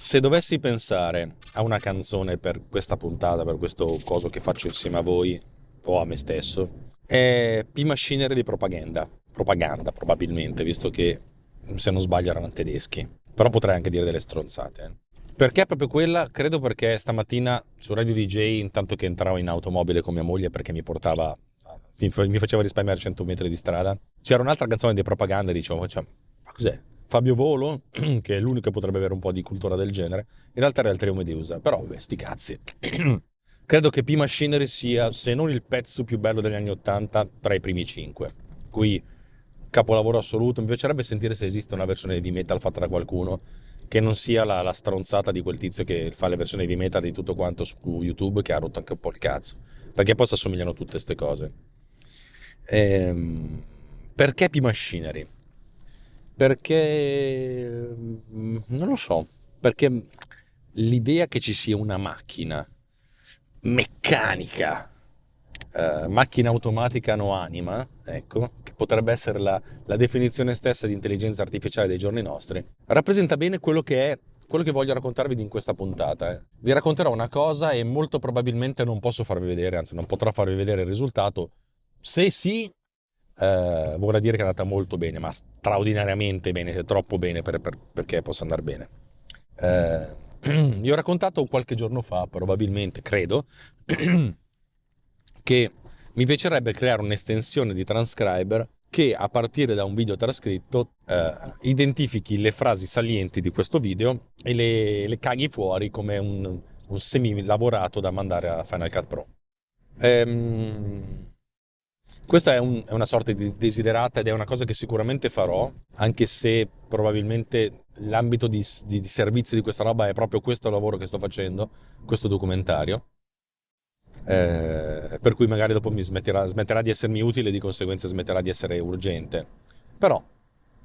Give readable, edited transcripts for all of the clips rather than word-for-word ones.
Se dovessi pensare a una canzone per questa puntata, per questo coso che faccio insieme a voi o a me stesso, è P-Machinery di Propaganda. Propaganda, probabilmente, visto che se non sbaglio erano tedeschi. Però potrei anche dire delle stronzate. Perché proprio quella? Credo perché stamattina su Radio DJ, intanto che entravo in automobile con mia moglie perché mi faceva risparmiare 100 metri di strada, c'era un'altra canzone di Propaganda e dicevo, cioè, ma cos'è? Fabio Volo, che è l'unico che potrebbe avere un po' di cultura del genere, in realtà era il Trio Medusa, però vabbè, sti cazzi. Credo che P-Machinery sia, se non il pezzo più bello degli anni '80, tra i primi 5. Qui, capolavoro assoluto. Mi piacerebbe sentire se esiste una versione heavy metal fatta da qualcuno che non sia la stronzata di quel tizio che fa le versioni heavy metal di tutto quanto su YouTube, che ha rotto anche un po' il cazzo. Perché poi si assomigliano tutte queste cose. Perché P-Machinery? Perché non lo so, perché l'idea che ci sia una macchina meccanica, macchina automatica no anima, ecco, che potrebbe essere la definizione stessa di intelligenza artificiale dei giorni nostri, rappresenta bene quello che voglio raccontarvi in questa puntata. Vi racconterò una cosa e molto probabilmente non posso farvi vedere, anzi non potrò farvi vedere il risultato. Se sì, vorrà dire che è andata molto bene, ma straordinariamente bene, troppo bene perché possa andare bene. Vi ho raccontato qualche giorno fa, probabilmente, credo, che mi piacerebbe creare un'estensione di Transcriber che a partire da un video trascritto identifichi le frasi salienti di questo video e le caghi fuori come un semi lavorato da mandare a Final Cut Pro. Questa è una sorta di desiderata ed è una cosa che sicuramente farò, anche se probabilmente l'ambito di servizio di questa roba è proprio questo lavoro che sto facendo, questo documentario. Per cui magari dopo smetterà di essermi utile e di conseguenza smetterà di essere urgente. Però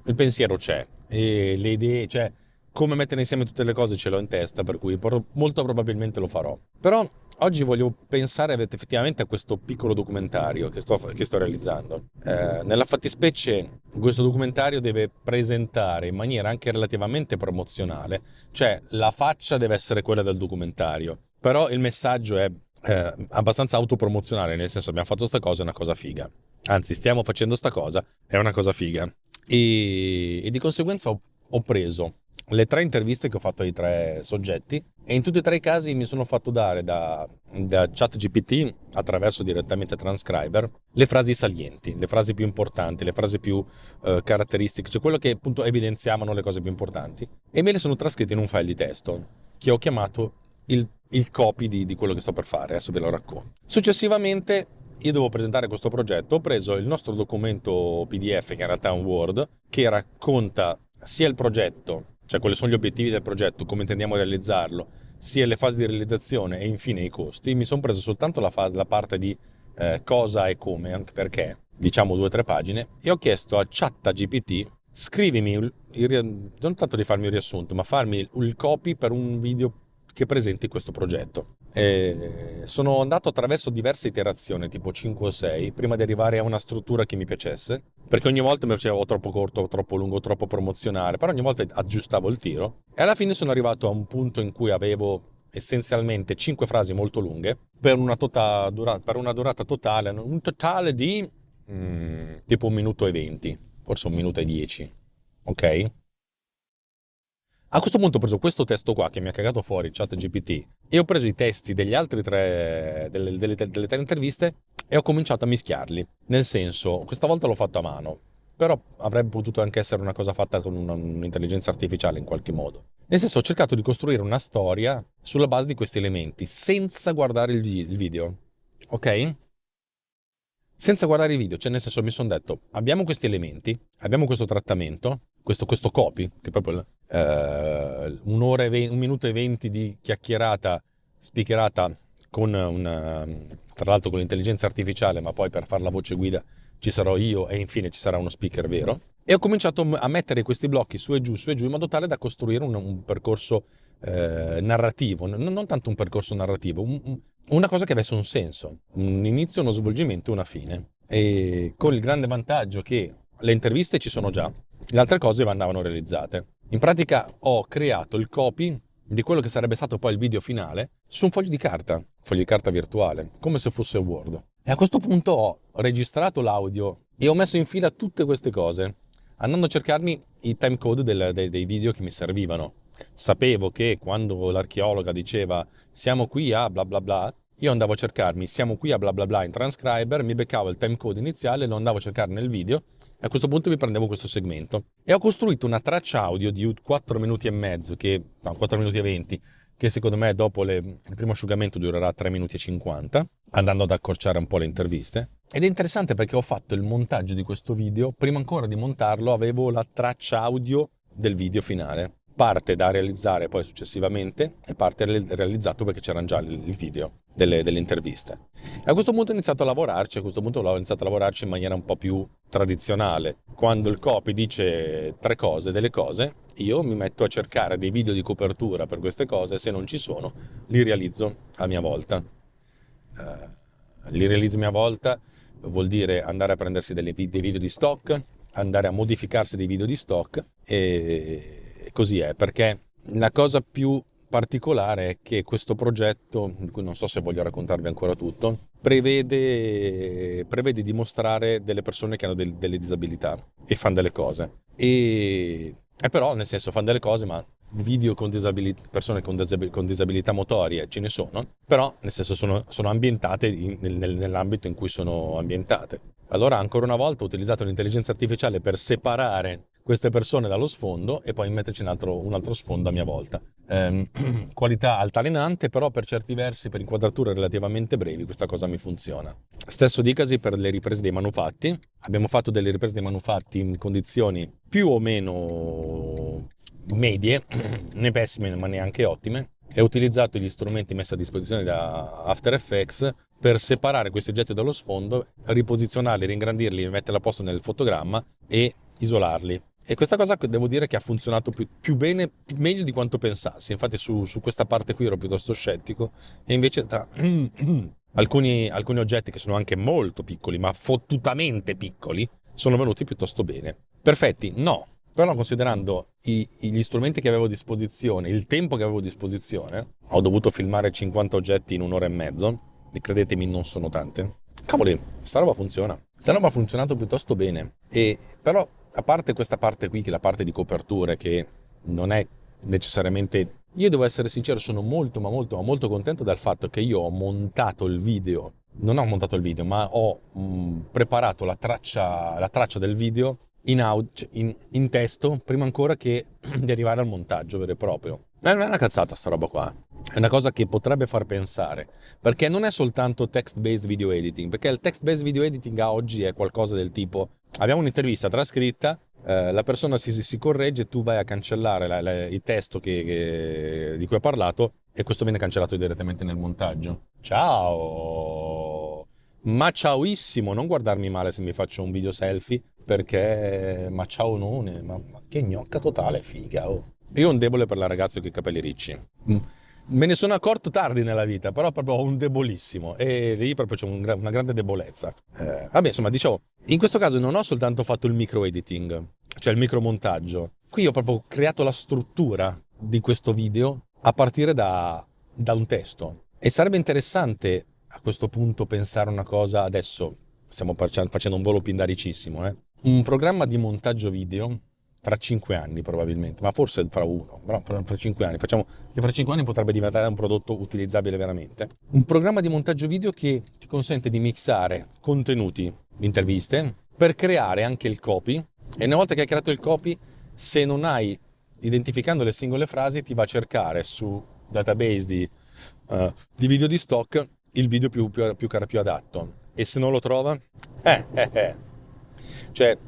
il pensiero c'è e le idee, cioè come mettere insieme tutte le cose ce l'ho in testa, per cui molto probabilmente lo farò. Però oggi voglio pensare effettivamente a questo piccolo documentario che sto realizzando. Nella fattispecie questo documentario deve presentare in maniera anche relativamente promozionale, cioè la faccia deve essere quella del documentario, però il messaggio è abbastanza autopromozionale, nel senso abbiamo fatto sta cosa, è una cosa figa. Anzi, stiamo facendo sta cosa, è una cosa figa. E di conseguenza ho preso le 3 interviste che ho fatto ai 3 soggetti e in tutti e 3 i casi mi sono fatto dare da ChatGPT attraverso direttamente Transcriber le frasi salienti, le frasi più importanti, le frasi più caratteristiche, cioè quello che appunto evidenziavano le cose più importanti e me le sono trascritte in un file di testo che ho chiamato il copy di quello che sto per fare, adesso ve lo racconto. Successivamente io devo presentare questo progetto, ho preso il nostro documento PDF, che in realtà è un Word, che racconta sia il progetto, cioè quali sono gli obiettivi del progetto, come intendiamo realizzarlo, sia le fasi di realizzazione e infine i costi. Mi sono preso soltanto la parte di cosa e come, anche perché, diciamo 2 o 3 pagine, e ho chiesto a ChatGPT, scrivimi, non tanto di farmi un riassunto, ma farmi il copy per un video che presenti questo progetto. Sono andato attraverso diverse iterazioni, tipo 5 o 6, prima di arrivare a una struttura che mi piacesse, perché ogni volta mi piaceva troppo corto, troppo lungo, troppo promozionale, però ogni volta aggiustavo il tiro e alla fine sono arrivato a un punto in cui avevo essenzialmente 5 frasi molto lunghe per una durata totale, un totale di tipo 1 minuto e 20, forse 1 minuto e 10, ok? A questo punto ho preso questo testo qua che mi ha cagato fuori ChatGPT e ho preso i testi degli altri 3 delle 3 interviste e ho cominciato a mischiarli. Nel senso, questa volta l'ho fatto a mano, però avrebbe potuto anche essere una cosa fatta con un'intelligenza artificiale in qualche modo. Nel senso, ho cercato di costruire una storia sulla base di questi elementi, senza guardare il video. Ok? Senza guardare i video, cioè nel senso mi sono detto, abbiamo questi elementi, abbiamo questo trattamento, questo copy, che è proprio 1 minuto e 20 di chiacchierata, speakerata tra l'altro con l'intelligenza artificiale, ma poi per fare la voce guida ci sarò io e infine ci sarà uno speaker vero. E ho cominciato a mettere questi blocchi su e giù, in modo tale da costruire un percorso narrativo, non tanto un percorso narrativo, una cosa che avesse un senso, un inizio, uno svolgimento e una fine. E con il grande vantaggio che le interviste ci sono già, le altre cose andavano realizzate. In pratica ho creato il copy di quello che sarebbe stato poi il video finale su un foglio di carta virtuale, come se fosse Word. E a questo punto ho registrato l'audio e ho messo in fila tutte queste cose, andando a cercarmi i timecode dei video che mi servivano. Sapevo che quando l'archeologa diceva siamo qui a bla bla bla, io andavo a cercarmi siamo qui a bla bla bla in transcriber, mi beccavo il timecode iniziale, lo andavo a cercare nel video e a questo punto mi prendevo questo segmento. E ho costruito una traccia audio di 4 minuti e mezzo, 4 minuti e 20, che secondo me dopo il primo asciugamento durerà 3 minuti e 50, andando ad accorciare un po' le interviste. Ed è interessante perché ho fatto il montaggio di questo video, prima ancora di montarlo avevo la traccia audio del video finale. Parte da realizzare poi successivamente e parte realizzato perché c'erano già il video delle interviste. E a questo punto ho iniziato a lavorarci, in maniera un po' più tradizionale. Quando il copy dice delle cose, io mi metto a cercare dei video di copertura per queste cose, se non ci sono li realizzo a mia volta. Li realizzo a mia volta vuol dire andare a prendersi dei video di stock, andare a modificarsi dei video di stock e così è, perché la cosa più particolare è che questo progetto, di cui non so se voglio raccontarvi ancora tutto, prevede di mostrare delle persone che hanno delle disabilità e fanno delle cose. E però, nel senso, fanno delle cose, ma video con persone con disabilità motorie ce ne sono, però nel senso sono ambientate nell'ambito in cui sono ambientate. Allora, ancora una volta, ho utilizzato l'intelligenza artificiale per separare queste persone dallo sfondo e poi metterci un altro sfondo a mia volta. Qualità altalenante, però per certi versi, per inquadrature relativamente brevi, questa cosa mi funziona. Stesso dicasi per le riprese dei manufatti. Abbiamo fatto delle riprese dei manufatti in condizioni più o meno medie, né pessime ma neanche ottime, e ho utilizzato gli strumenti messi a disposizione da After Effects per separare questi oggetti dallo sfondo, riposizionarli, ringrandirli, metterli a posto nel fotogramma e isolarli. E questa cosa devo dire che ha funzionato più bene, meglio di quanto pensassi. Infatti su questa parte qui ero piuttosto scettico, e invece tra alcuni oggetti che sono anche molto piccoli, ma fottutamente piccoli, sono venuti piuttosto bene. Perfetti? No. Però considerando gli strumenti che avevo a disposizione, il tempo che avevo a disposizione, ho dovuto filmare 50 oggetti in un'ora e mezzo, e credetemi non sono tante. Cavoli, sta roba funziona. Sta roba ha funzionato piuttosto bene. E però, a parte questa parte qui, che è la parte di coperture, che non è necessariamente... Io devo essere sincero, sono molto contento del fatto che io ho montato il video. Non ho montato il video, ma ho preparato la traccia del video in testo prima ancora che di arrivare al montaggio vero e proprio. Non è una cazzata sta roba qua, è una cosa che potrebbe far pensare, perché non è soltanto text-based video editing, perché il text-based video editing a oggi è qualcosa del tipo: abbiamo un'intervista trascritta, la persona si corregge, tu vai a cancellare il testo di cui ha parlato e questo viene cancellato direttamente nel montaggio. Ciao! Ma ciaoissimo, non guardarmi male se mi faccio un video selfie, perché ma ciao none, ma che gnocca totale, figa, oh. Io ho un debole per la ragazza con i capelli ricci. Me ne sono accorto tardi nella vita, però proprio ho un debolissimo e lì proprio c'è una grande debolezza. Vabbè, insomma, dicevo, in questo caso non ho soltanto fatto il micro editing, cioè il micromontaggio. Qui ho proprio creato la struttura di questo video a partire da un testo. E sarebbe interessante a questo punto pensare una cosa, adesso stiamo facendo un volo pindaricissimo, un programma di montaggio video fra 5 anni probabilmente, ma forse fra uno, però fra 5 anni, facciamo che fra 5 anni potrebbe diventare un prodotto utilizzabile veramente. Un programma di montaggio video che ti consente di mixare contenuti, interviste, per creare anche il copy, e una volta che hai creato il copy, se non hai, identificando le singole frasi, ti va a cercare su database di video di stock il video più adatto, e se non lo trova, cioè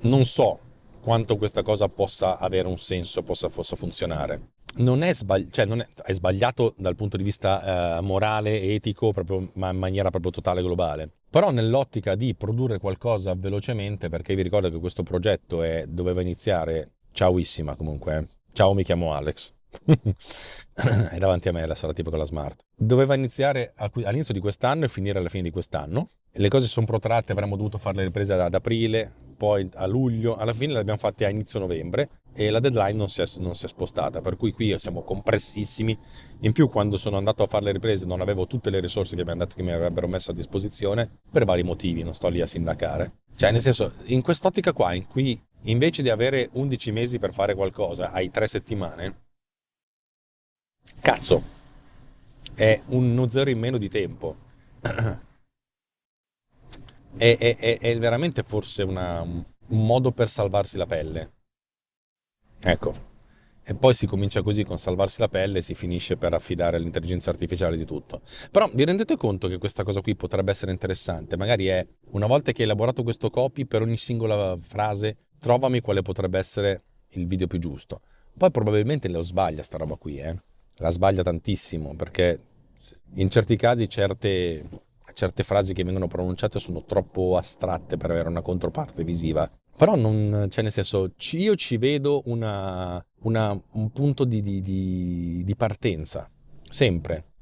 non so quanto questa cosa possa avere un senso, possa funzionare. Non è è sbagliato dal punto di vista morale, etico, proprio, ma in maniera proprio totale globale. Però nell'ottica di produrre qualcosa velocemente, perché vi ricordo che questo progetto doveva iniziare, ciaoissima comunque, ciao, mi chiamo Alex, È davanti a me la sarà tipo con la Smart. Doveva iniziare all'inizio di quest'anno e finire alla fine di quest'anno. Le cose sono protratte, avremmo dovuto fare le riprese ad aprile, poi a luglio, alla fine le abbiamo fatte a inizio novembre e la deadline non si è spostata, per cui qui siamo compressissimi. In più, quando sono andato a fare le riprese non avevo tutte le risorse che mi hanno detto che mi avrebbero messo a disposizione per vari motivi, non sto lì a sindacare. Cioè, nel senso, in quest'ottica qua, in cui invece di avere 11 mesi per fare qualcosa, hai 3 settimane, cazzo, è uno zero in meno di tempo. È veramente forse un modo per salvarsi la pelle. Ecco. E poi si comincia così con salvarsi la pelle e si finisce per affidare all'intelligenza artificiale di tutto. Però vi rendete conto che questa cosa qui potrebbe essere interessante? Magari è, una volta che hai elaborato questo copy, per ogni singola frase, trovami quale potrebbe essere il video più giusto. Poi probabilmente lo sbaglia sta roba qui, eh. La sbaglia tantissimo, perché in certi casi certe frasi che vengono pronunciate sono troppo astratte per avere una controparte visiva. Però non, cioè nel senso, io ci vedo un punto di partenza, sempre.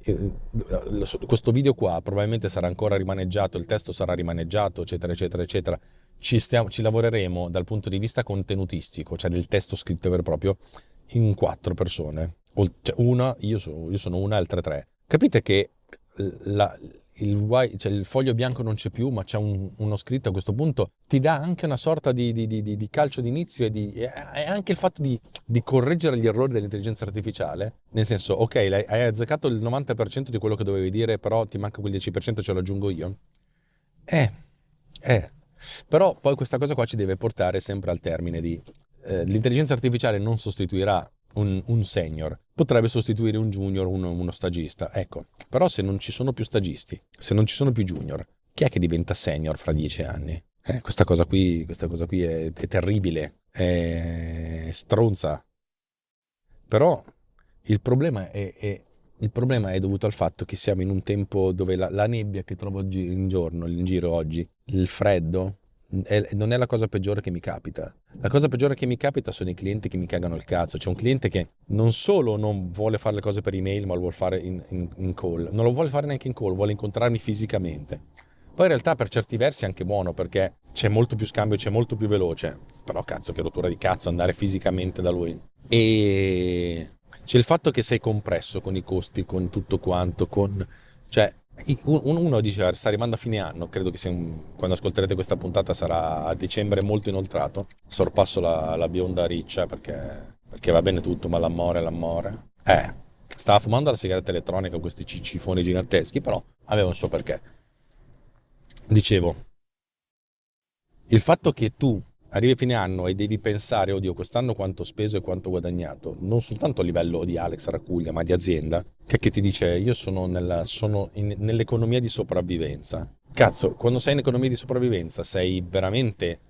Questo video qua probabilmente sarà ancora rimaneggiato, il testo sarà rimaneggiato, eccetera, eccetera, eccetera. Ci lavoreremo dal punto di vista contenutistico, cioè del testo scritto vero e proprio, in 4 persone. Cioè io sono una, altre 3. Capite che la- cioè il foglio bianco non c'è più, ma c'è uno scritto a questo punto, ti dà anche una sorta di calcio d'inizio e anche il fatto di correggere gli errori dell'intelligenza artificiale. Nel senso, ok, hai azzeccato il 90% di quello che dovevi dire, però ti manca quel 10%, ce lo aggiungo io. Eh, eh. Però poi questa cosa qua ci deve portare sempre al termine di l'intelligenza artificiale non sostituirà un senior, potrebbe sostituire un junior, uno stagista, ecco. Però se non ci sono più stagisti, se non ci sono più junior, chi è che diventa senior fra 10 anni? Questa cosa qui è terribile, è stronza. Però il problema il problema è dovuto al fatto che siamo in un tempo dove la nebbia che trovo oggi in giro oggi, il freddo, non è la cosa peggiore che mi capita. La cosa peggiore che mi capita sono i clienti che mi cagano il cazzo. C'è un cliente che non solo non vuole fare le cose per email, ma lo vuole fare in call. Non lo vuole fare neanche in call, vuole incontrarmi fisicamente. Poi in realtà per certi versi è anche buono perché c'è molto più scambio, c'è molto più veloce. Però cazzo, che rottura di cazzo andare fisicamente da lui. E c'è il fatto che sei compresso con i costi, con tutto quanto, cioè, uno dice, sta arrivando a fine anno, credo che quando ascolterete questa puntata sarà a dicembre molto inoltrato, sorpasso la bionda riccia perché va bene tutto, ma l'amore è l'amore. Stava fumando la sigaretta elettronica con questi cicifoni giganteschi, però aveva un suo perché. Dicevo, il fatto che tu arrivi a fine anno e devi pensare, oddio, quest'anno quanto ho speso e quanto ho guadagnato, non soltanto a livello di Alex Racuglia, ma di azienda, che ti dice, io nell'economia di sopravvivenza. Cazzo, quando sei in economia di sopravvivenza sei veramente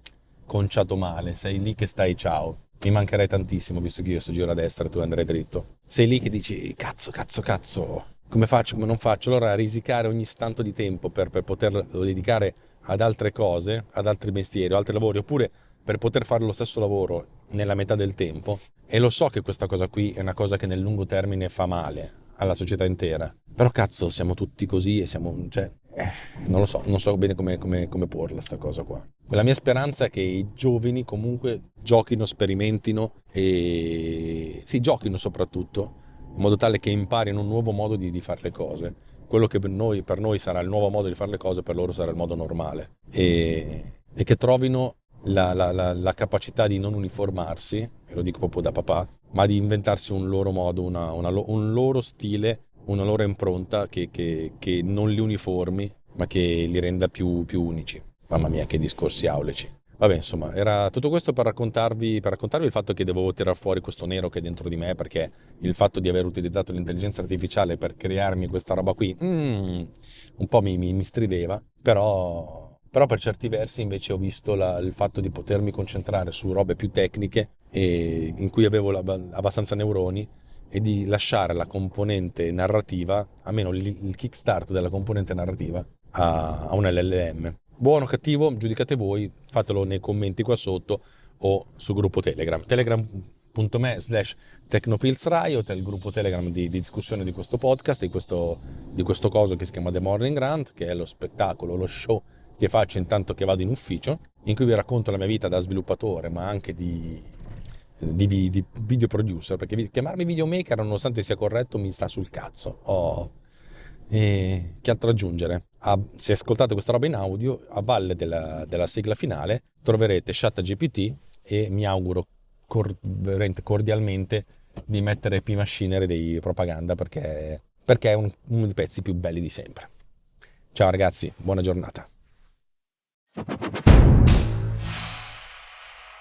conciato male, sei lì che stai ciao. Mi mancherei tantissimo, visto che io sto giro a destra e tu andrai dritto. Sei lì che dici, cazzo, cazzo, cazzo, come faccio, come non faccio? Allora risicare ogni tanto di tempo per poterlo dedicare ad altre cose, ad altri mestieri, o altri lavori, oppure per poter fare lo stesso lavoro nella metà del tempo. E lo so che questa cosa qui è una cosa che nel lungo termine fa male alla società intera. Però cazzo, siamo tutti così e siamo, cioè, non lo so, non so bene come porla sta cosa qua. La mia speranza è che i giovani comunque giochino, sperimentino e sì, giochino soprattutto, in modo tale che imparino un nuovo modo di fare le cose. Quello che per noi sarà il nuovo modo di fare le cose, per loro sarà il modo normale. E che trovino la capacità di non uniformarsi, e lo dico proprio da papà, ma di inventarsi un loro modo, un loro stile, una loro impronta che non li uniformi, ma che li renda più unici. Mamma mia, che discorsi aulici. Vabbè, insomma, era tutto questo per raccontarvi il fatto che devo tirare fuori questo nero che è dentro di me, perché il fatto di aver utilizzato l'intelligenza artificiale per crearmi questa roba qui, un po' mi strideva, però per certi versi invece ho visto il fatto di potermi concentrare su robe più tecniche e in cui avevo abbastanza neuroni e di lasciare la componente narrativa, almeno il kickstart della componente narrativa, a un LLM. Buono o cattivo, giudicate voi, fatelo nei commenti qua sotto o sul gruppo Telegram. Telegram t.me/Technopillsriot, è il gruppo Telegram di discussione di questo podcast, di questo coso che si chiama The Morning Rant, che è lo spettacolo, lo show che faccio intanto che vado in ufficio, in cui vi racconto la mia vita da sviluppatore, ma anche di video producer, perché chiamarmi videomaker, nonostante sia corretto, mi sta sul cazzo. E che altro aggiungere? Se ascoltate questa roba in audio, a valle della sigla finale troverete ChatGPT, e mi auguro cordialmente di mettere P Machinery dei propaganda, perché è uno dei pezzi più belli di sempre. Ciao ragazzi, buona giornata.